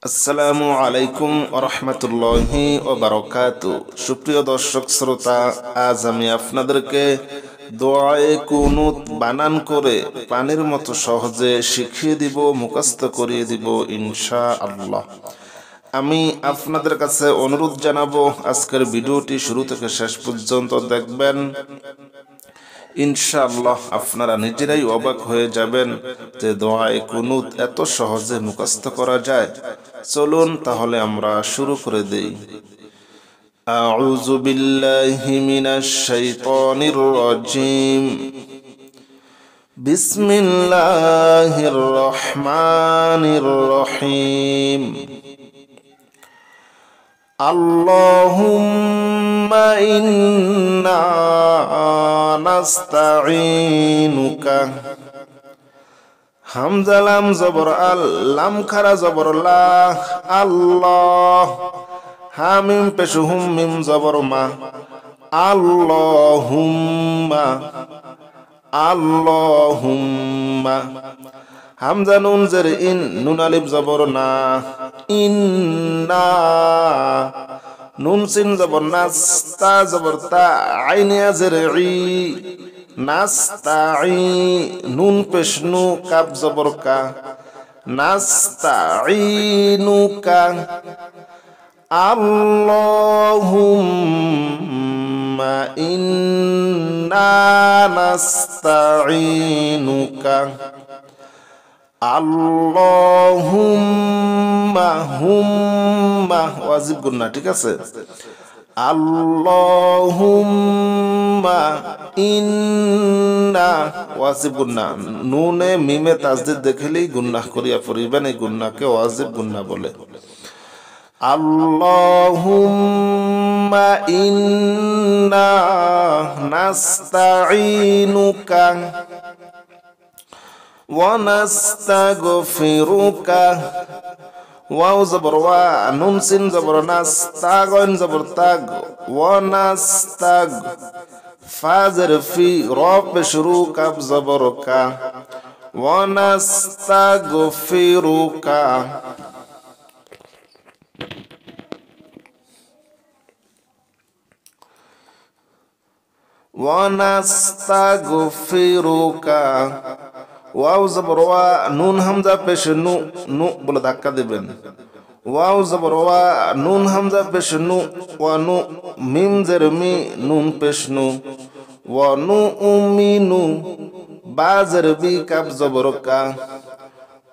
আসসালামু আলাইকুম ওরহমতুল্লাহি ওবারাকাতু। সুপ্রিয় দর্শক শ্রোতা, আজ আমি আপনাদেরকে দোয়ায়ে কুনুত বানান করে পানির মতো সহজে শিখিয়ে দিব, মুখস্থ করিয়ে দিব ইনশাআল্লাহ। আমি আপনাদের কাছে অনুরোধ জানাবো, আজকের ভিডিওটি শুরু থেকে শেষ পর্যন্ত দেখবেন। ইনশাআল্লাহ আপনারা নিজেরাই অবাক হয়ে যাবেন যে দোয়ায়ে কুনুত এত সহজে মুখস্থ করা যায়। চলুন তাহলে আমরা শুরু করে দেই। আউযু বিল্লাহি মিনাশ শাইতানির রাজিম। বিসমিল্লাহির রহমানির রহিম। আল্লাহুম্মা ইন্না নাস্তাঈনুকা। হামজা লাম জবর আল, লাম খারা জবর লা, আল্লাহ। হামিম পেশ হুম, মিম জবর মা, আল্লাহুম্মা আল্লাহুম্মা। হামজা নুন জের ইন, নুন আলিফ জবর না, ইন্না। নুন সিন জবর নাস, তা জবর তা, আইন ইয়া জের ই, নাস্তাঈ। নুন পেশ নু, কাব জবর কা, নাস্তাঈনুকা। আল্লাহুম্মা ইন্না নাস্তাঈনুকা। আল্লাহুম্মা, হুম্মা ওয়াজিব গুন্না, ঠিক আছে। আল্লাহুম্মা ইন্না ওয়াজিব গুন্না, নুনে মিমে তাজদিদ দেখলেই গুন্নাহ করিয়া পড়িবেন, এই গুন্নাকে ওয়াজিব গুন্না বলে। আল্লাহুম্মা ইন্না নাস্তাঈনুকা ওয়া নাস্তাগফিরুকা। ওয়াও জবর ওয়া, নুন সিন জবর নাস, তা গইন জবর তাগ, ওয়া নাস্তাগ। ফা জের ফি, র পেশ রু, কাব জবর কা, ওয়া নাস্তাগফিরুকা। ওয়া নাস্তাগফিরুকা। ওয়াও জবর ওয়া, নুন হামজা পেশ নু, নু বলে ধাক্কা দিবেন। ওয়াও জবর ওয়া, নুন হামজা পেশ নু, ওয়া নু। মিম জের মি, নুন পেশ নু, ওয়া নু উমিনু। বা জের বি, কাব জবর কা,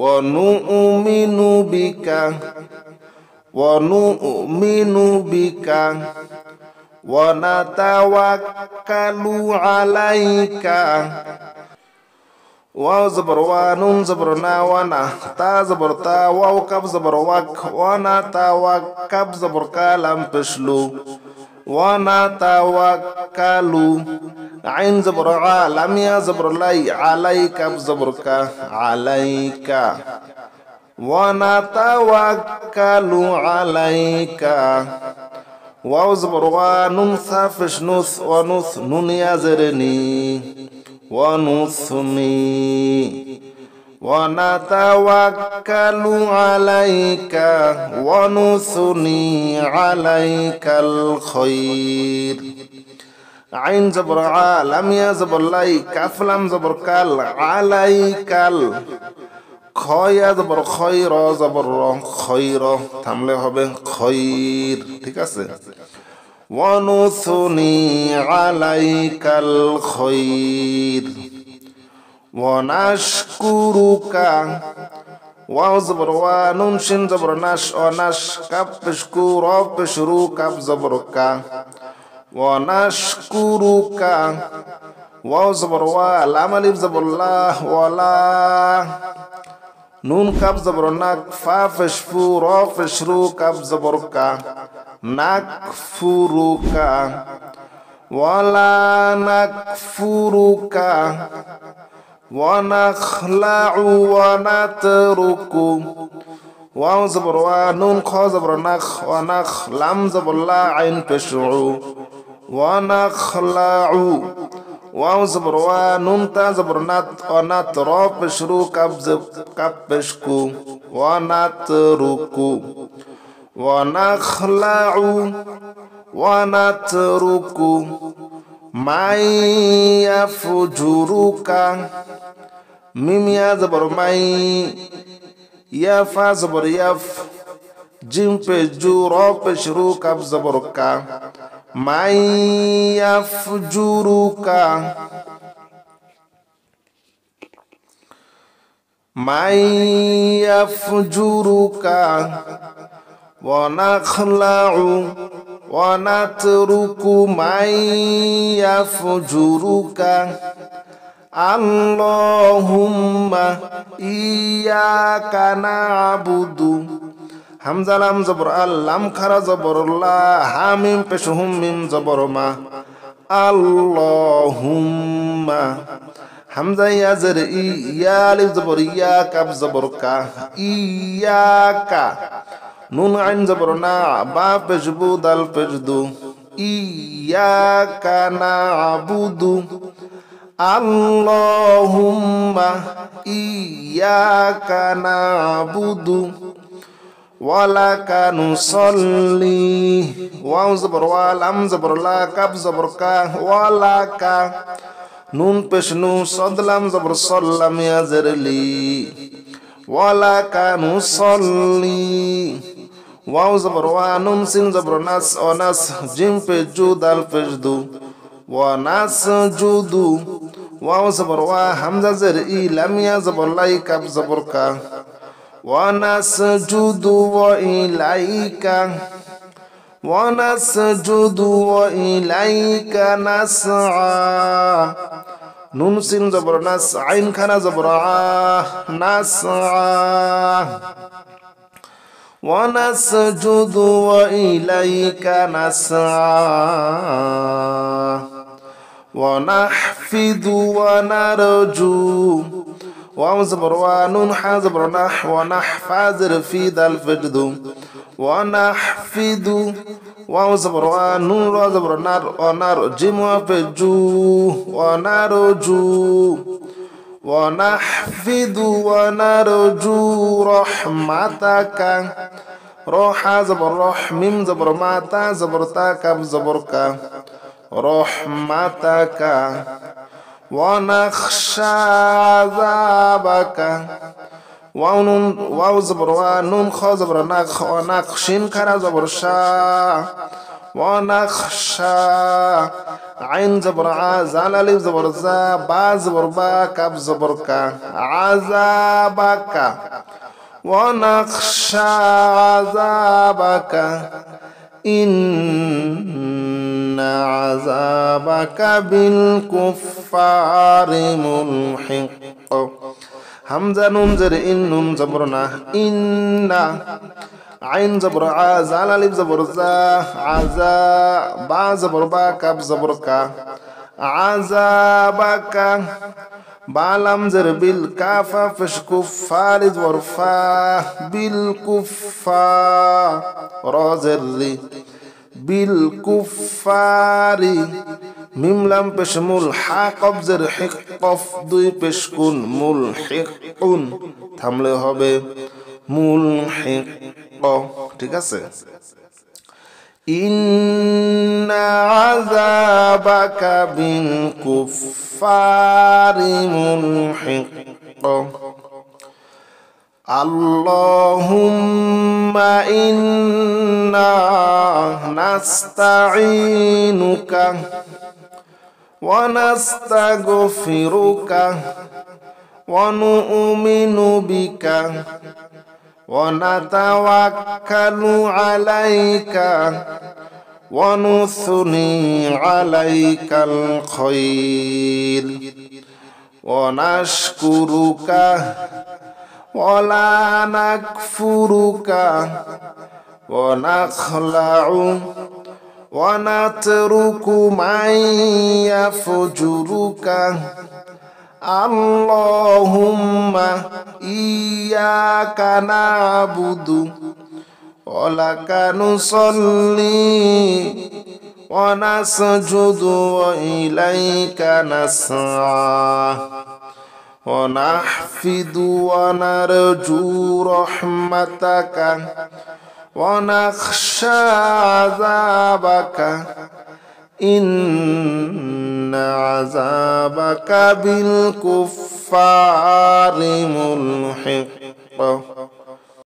ওয়া নু উমিনু বিকা, ওয়া নু উমিনু বিকা। ওয়া নাতাওয়াক্কালু আলাইকা। ওয়াও জবর ওয়া, নুন জবর না, ওয়া না, তা জবর তা, ওয়াও কাব জবর ওয়াক, ওয়া না তাওয়াক, কাব জবর কা, লাম পেশ লু, ওয়া না তাওয়াক্কালু। আইন জবর আ, লাম ইয়া জবর লাই, আলাই, কাব জবর কা, আলাইকা। ওয়া না তাওয়াক্কালু আলাইকা। ওয়াও জবর ওয়া, নুন সা পেশ নুস, ওয়া নুস, নুন ইয়া জের নি, ওয়া নুসনি। ওয়া নাতাওয়াক্কালু আলাইকা ওয়া নুসনি আলাইকাল খায়র। আইন জবর আ, লাম ইয়া জবর লাই, কাফ লাম জবর কাল, আলাইকাল। খয়া জবর খয়র, জবর র, খয়র থামলে হবে খয়র, ঠিক আছে। ওয়া নুসনি আলাইকাল খায়র। ওয়া নাশকুরুকা। ওয়াও জবর ওয়া, নুন শিন জবর নাশ, ওয়া নাশ, কাব পেশ কু, র পেশ রু, কাব জবর কা, ওয়া নাশকুরুকা। ওয়াও জবর ওয়া, লাম আলিফ জবর লা, ওয়া লা। নুন কাব জবর নাক, ফা পেশ ফু, র পেশ রু, কাব জবর কা, নাকফুরুকা। ওয়া লা নাকফুরুকা। ওয়া নাখলাউ ওয়া নাতরুকু। ওয়াও জবর ওয়া, নুন খ জবর নাখ, ওয়া নাখ, লাম জবর লা, আইন পেশ উ, ওয়া নাখলাউ। ওয়াও জবর ওয়া, নুন তা জবর নাত, ওয়া নাত, র পেশ রু, কাব পেশ কু, ونترك ونخلع ونترك من يفجرك ميم يا زبر مي يا فا زبر يف جيم بجو رو بشرو كاب زبرك من يفجرك من يفجرك ونخلع ونترك من يفجرك اللهم إياك نعبد হামজা লাম জবর আল লাম খারা জবর লা হামিম পেশহুম মিম জবর মা আল্লাহুম্মা হামজা ইয়া জের ই ইয়া আলিফ জবর ইয়া কাব জবর কা ইয়াকা নুন আইন জবর না বা পেশবু দাল পেশদু ইয়াকা নাবুদু আল্লাহুম্মা ইয়াকা নাবুদু ওয়ালাকা নুসাল্লি ওয়াও জবর ওয়া লাম জবর লা কাব জবর কা ওয়ালাকা নুন পেশ নু সদ লাম জবর সাল্লাম ইয়া জেরলি ওয়ালাকা নুসাল্লি ওয়াও জবর ওয়া নুন সিন জবর নাস অনাস জিম পে জু দাল পেশ দু ওয়া নাস জুদু ওয়াও জবর ওয়া হামজা জের ই লাম ইয়া জবর লাই কাব জবর কা ونسجد وإليك ونسجد وإليك نسعى نون سين زبر نس عين كان زبر نسعى ونسجد وإليك نسعى ونحفظ ونرجو واو زبر ونون حا زبر نح ونحفظ في دال فجدو ونحفظ واو زبر ونون را زبر نار ونار جيم وفجو ونرجو ونحفظ ونرجو رحمتك روح زبر روح ميم زبر ماتا زبر تا كاب زبر كا رحمتك ونخشى عذابك واو زبر ونون خا زبر نخ ونخشين كرا زبر شا ونخشى عين زبر زال الف زبر زا با زبر با كاب زبر كا عذابك ونخشى عذابك إن عذابك بالكفار ملحق همزة نون زر إن نون زبرنا إن عين زبر زال ألف زبر زا عزا با زبر با كاب زبر كا عذابك بالام زر بالكافة فش كفار زبر فا بالكفار رازري بالكفار ميم لام بشمول حاقب زر حق قف দুই পেশকুন মুলহিকুন থামলে হবে মুলহিক ঠিক আছে إن عذابك بالكفار ملحق اللهم إنا نستعينك ونستغفرك ونؤمن بك ونتوكل عليك ونثني عليك الخير ونشكرك ولا نكفرك ونخلع ونترك من يفجرك اللهم إياك نعبد ولك نصلي ونسجد وإليك نسعى ونحفد ونرجو رحمتك ونخشى عذابك إن عذابك بالكفار ملحق